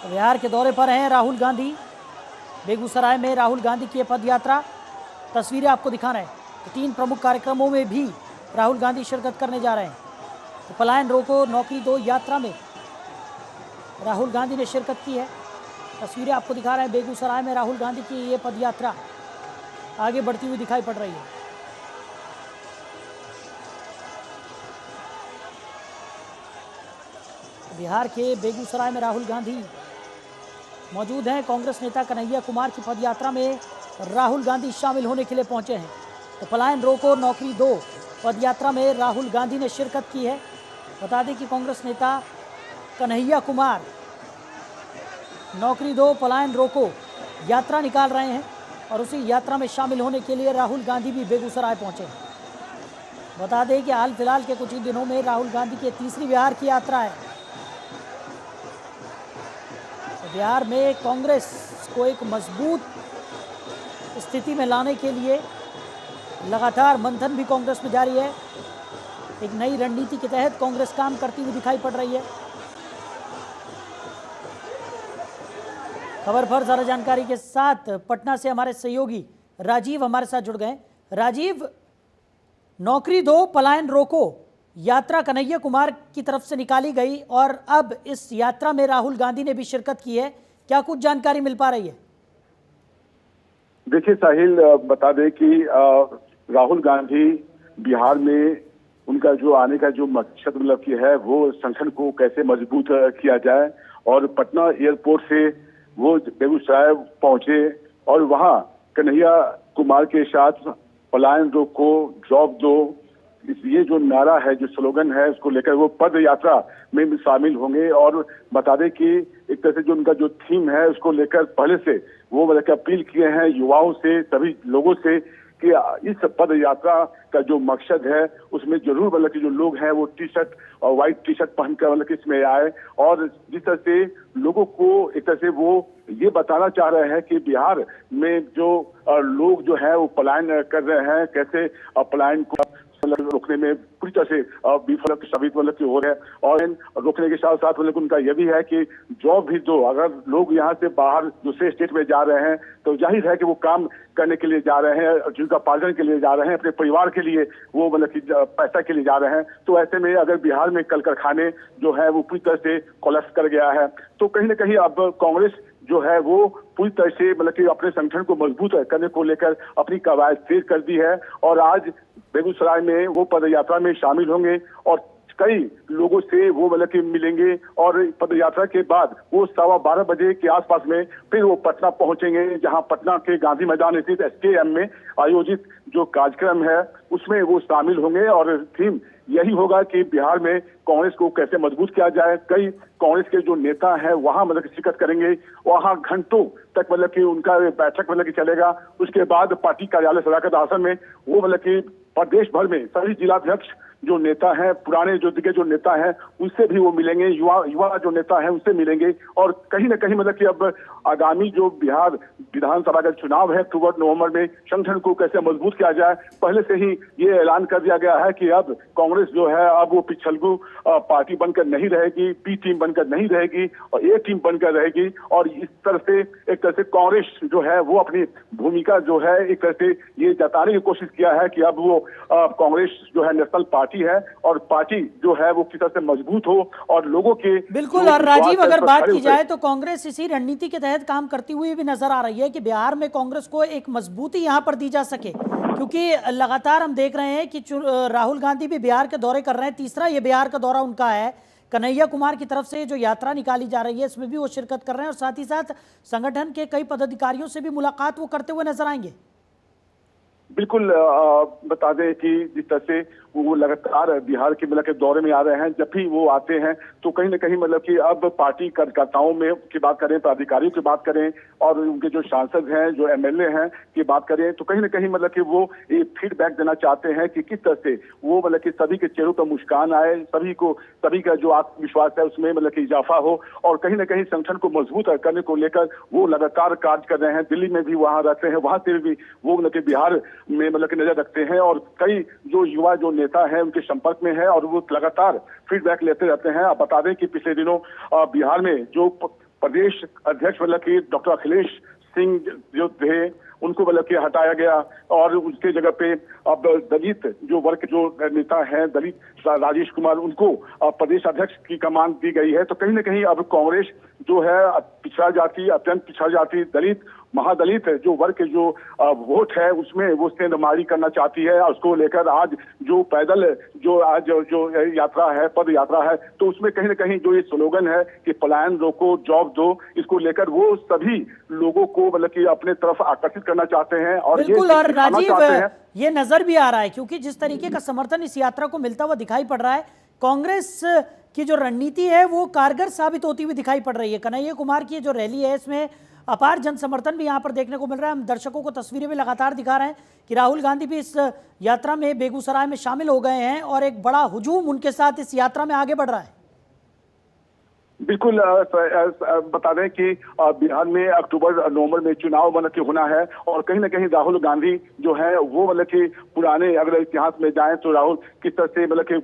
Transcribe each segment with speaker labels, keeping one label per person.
Speaker 1: बिहार के दौरे पर हैं राहुल गांधी। बेगूसराय में राहुल गांधी की पद यात्रा, तस्वीरें आपको दिखा रहे हैं। तो 3 प्रमुख कार्यक्रमों में भी राहुल गांधी शिरकत करने जा रहे हैं। तो पलायन रोको नौकरी दो यात्रा में राहुल गांधी ने शिरकत की है। तस्वीरें आपको दिखा रहे हैं। बेगूसराय में राहुल गांधी की ये पद यात्रा आगे बढ़ती हुई दिखाई पड़ रही है। बिहार के बेगूसराय में राहुल गांधी मौजूद हैं। कांग्रेस नेता कन्हैया कुमार की पदयात्रा में राहुल गांधी शामिल होने के लिए पहुंचे हैं। तो पलायन रोको नौकरी दो पदयात्रा में राहुल गांधी ने शिरकत की है। बता दें कि कांग्रेस नेता कन्हैया कुमार नौकरी दो पलायन रोको यात्रा निकाल रहे हैं और उसी यात्रा में शामिल होने के लिए राहुल गांधी भी बेगूसराय पहुंचे हैं। बता दें कि हाल फिलहाल के कुछ ही दिनों में राहुल गांधी की तीसरी बिहार की यात्रा है। तो बिहार में कांग्रेस को एक मजबूत स्थिति में लाने के लिए लगातार मंथन भी कांग्रेस में जारी है। एक नई रणनीति के तहत कांग्रेस काम करती हुई दिखाई पड़ रही है। खबर पर ज्यादा जानकारी के साथ पटना से हमारे सहयोगी राजीव हमारे साथ जुड़ गए। राजीव, नौकरी दो पलायन रोको यात्रा कन्हैया कुमार की तरफ से निकाली गई और अब इस यात्रा में राहुल गांधी ने भी शिरकत की है, क्या कुछ जानकारी मिल पा रही है?
Speaker 2: देखिए साहिल, बता दें कि राहुल गांधी बिहार में उनका जो आने का जो मकसद मतलब की है वो संगठन को कैसे मजबूत किया जाए, और पटना एयरपोर्ट से वो बेगूसराय पहुंचे और वहां कन्हैया कुमार के साथ पलायन रोको जॉब दो, ये जो नारा है, जो स्लोगन है, उसको लेकर वो पद यात्रा में शामिल होंगे। और बता दें कि एक तरह से जो उनका जो थीम है उसको लेकर पहले से वो मतलब अपील किए हैं युवाओं से, सभी लोगों से कि इस पद यात्रा का जो मकसद है उसमें जरूर मतलब कि जो लोग हैं वो टी शर्ट और व्हाइट टी शर्ट पहनकर मतलब कि इसमें आए, और जिस तरह से लोगों को एक तरह से वो ये बताना चाह रहे हैं कि बिहार में जो लोग जो है वो पलायन कर रहे हैं, कैसे पलायन को रोकने में पूरी तरह से विफल साबित मतलब की हो रहे हैं। और रोकने के साथ साथ मतलब उनका यह भी है कि जॉब भी दो, अगर लोग यहाँ से बाहर दूसरे स्टेट में जा रहे हैं तो जाहिर है कि वो काम करने के लिए जा रहे हैं, जीविका पार्जन के लिए जा रहे हैं, अपने परिवार के लिए वो मतलब की पैसा के लिए जा रहे हैं। तो ऐसे में अगर बिहार में कल कारखाने जो है वो पूरी तरह से कोलैप्स कर गया है, तो कहीं ना कहीं अब कांग्रेस जो है वो पूरी तरह से मतलब कि अपने संगठन को मजबूत करने को लेकर अपनी कवायद तेज कर दी है। और आज बेगूसराय में वो पदयात्रा में शामिल होंगे और कई लोगों से वो मतलब कि मिलेंगे, और पदयात्रा के बाद वो 12:15 बजे के आसपास में फिर वो पटना पहुंचेंगे, जहां पटना के गांधी मैदान स्थित SKM में आयोजित जो कार्यक्रम है उसमें वो शामिल होंगे। और थीम यही होगा कि बिहार में कांग्रेस को कैसे मजबूत किया जाए। कई कांग्रेस के जो नेता हैं वहां मतलब शिरकत करेंगे, वहां घंटों तक मतलब कि उनका बैठक मतलब कि चलेगा। उसके बाद पार्टी कार्यालय सदाकत आसन में वो मतलब कि प्रदेश भर में सभी जिलाध्यक्ष जो नेता हैं, पुराने जो दिग्गज जो नेता हैं उनसे भी वो मिलेंगे, युवा जो नेता हैं उनसे मिलेंगे। और कहीं ना कहीं मतलब कि अब आगामी जो बिहार विधानसभा का चुनाव है अक्टूबर नवंबर में, संगठन को कैसे मजबूत किया जाए, पहले से ही ये ऐलान कर दिया गया है कि अब कांग्रेस जो है अब वो पिछलगू पार्टी बनकर नहीं रहेगी, बी टीम बनकर नहीं रहेगी और ए टीम बनकर रहेगी। और इस तरह से एक तरह से कांग्रेस जो है वो अपनी भूमिका जो है एक तरह से ये जताने की कोशिश किया है कि अब वो कांग्रेस जो है नेशनल पार्टी है और पार्टी जो है वो किस तरह से मजबूत हो और लोगों के
Speaker 1: बिल्कुल। और राजीव, अगर बात की जाए तो कांग्रेस इसी रणनीति के तहत काम करती हुई भी नजर आ रही है कि बिहार में कांग्रेस को एक मजबूती यहाँ पर दी जा सके, क्योंकि लगातार हम देख रहे हैं कि राहुल गांधी भी बिहार के दौरे कर रहे हैं। तीसरा ये बिहार का दौरा उनका है। कन्हैया कुमार की तरफ से जो यात्रा निकाली जा रही है इसमें भी वो शिरकत कर रहे हैं और साथ ही साथ संगठन के कई पदाधिकारियों से भी मुलाकात वो करते हुए नजर आएंगे।
Speaker 2: बिल्कुल, बता दें कि जिस तरह से वो लगातार बिहार के मतलब के दौरे में आ रहे हैं, जब भी वो आते हैं तो कहीं ना कहीं मतलब कि अब पार्टी कार्यकर्ताओं में की बात करें, पदाधिकारियों की बात करें और उनके जो सांसद हैं, जो MLA हैं की बात करें, तो कहीं ना कहीं मतलब कि वो एक फीडबैक देना चाहते हैं कि किस तरह से वो मतलब कि सभी के चेहरों पर मुस्कान आए, सभी का जो आत्मविश्वास है उसमें मतलब कि इजाफा हो और कहीं ना कहीं संगठन को मजबूत करने को लेकर वो लगातार कार्य कर रहे हैं। दिल्ली में भी वहां रहते हैं, वहां से भी वो मतलब कि बिहार में मतलब की नजर रखते हैं और कई जो युवा जो नेता है उनके संपर्क में है और वो लगातार फीडबैक लेते रहते हैं। आप बता दें कि पिछले दिनों बिहार में जो प्रदेश अध्यक्ष मतलब कि डॉक्टर अखिलेश सिंह जो थे उनको मतलब कि हटाया गया और उसके जगह पे अब दलित जो वर्ग जो नेता हैं दलित राजेश कुमार उनको प्रदेश अध्यक्ष की कमान दी गई है। तो कहीं ना कहीं अब कांग्रेस जो है पिछड़ा जाति अत्यंत पिछड़ा जाति दलित महादलित जो वर्ग के जो वोट है उसमें वो सेंधमारी करना चाहती है और उसको लेकर आज जो पैदल जो आज जो यात्रा है पद यात्रा है तो उसमें कहीं ना कहीं जो ये स्लोगन है कि पलायन रोको जॉब दो इसको लेकर वो सभी लोगों को मतलब कि अपने तरफ आकर्षित करना चाहते हैं और
Speaker 1: बिल्कुल। और राजीव ये नजर भी आ रहा है क्योंकि जिस तरीके का समर्थन इस यात्रा को मिलता हुआ दिखाई पड़ रहा है कांग्रेस की जो रणनीति है वो कारगर साबित होती हुई दिखाई पड़ रही है। कन्हैया कुमार की जो रैली है इसमें अपार जन समर्थन भी यहां पर देखने को मिल रहा है। हम दर्शकों को तस्वीरें भी लगातार दिखा रहे हैं कि राहुल गांधी भी इस यात्रा में बेगूसराय में शामिल हो गए हैं और एक बड़ा हुजूम उनके साथ इस यात्रा में आगे बढ़ रहा है।
Speaker 2: बिल्कुल बता दें कि बिहार में अक्टूबर नवंबर में चुनाव मतलब कि होना है और कहीं ना कहीं राहुल गांधी जो है वो मतलब कि पुराने अगर इतिहास में जाएं तो राहुल किस तरह से मतलब कि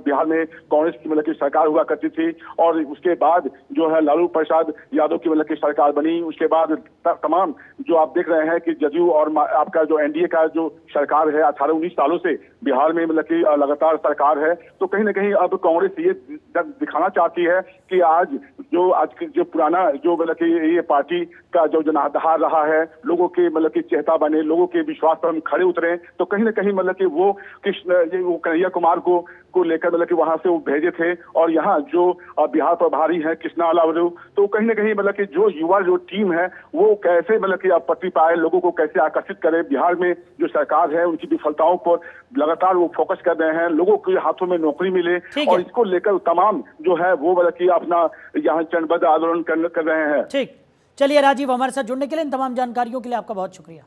Speaker 2: बिहार में कांग्रेस की मतलब की सरकार हुआ करती थी और उसके बाद जो है लालू प्रसाद यादव की मतलब की सरकार बनी। उसके बाद तमाम जो आप देख रहे हैं कि जदयू और आपका जो एनडीए का जो सरकार है 18-19 सालों से बिहार में मतलब कि लगातार सरकार है। तो कहीं ना कहीं अब कांग्रेस ये दिखाना चाहती है कि आज जो पुराना जो मतलब कि ये पार्टी का जो जनाधार रहा है लोगों के मतलब कि चेहता बने लोगों के विश्वास पर हम खड़े उतरे तो कहीं ना कहीं मतलब कि वो कन्हैया कुमार को लेकर मतलब कि वहां से वो भेजे थे और यहाँ जो बिहार प्रभारी है कृष्णा अलावरू तो कहीं ना कहीं मतलब कि जो युवा जो टीम है वो कैसे मतलब कि पट्टी पाए लोगों को कैसे आकर्षित करे बिहार में जो सरकार है उनकी विफलताओं पर लगातार वो फोकस कर रहे हैं लोगों के हाथों में नौकरी मिले और इसको लेकर तमाम जो है वो मतलब कि अपना यहाँ चरणबद्ध आंदोलन कर रहे हैं।
Speaker 1: ठीक, चलिए राजीव हमारे साथ जुड़ने के लिए इन तमाम जानकारियों के लिए आपका बहुत शुक्रिया।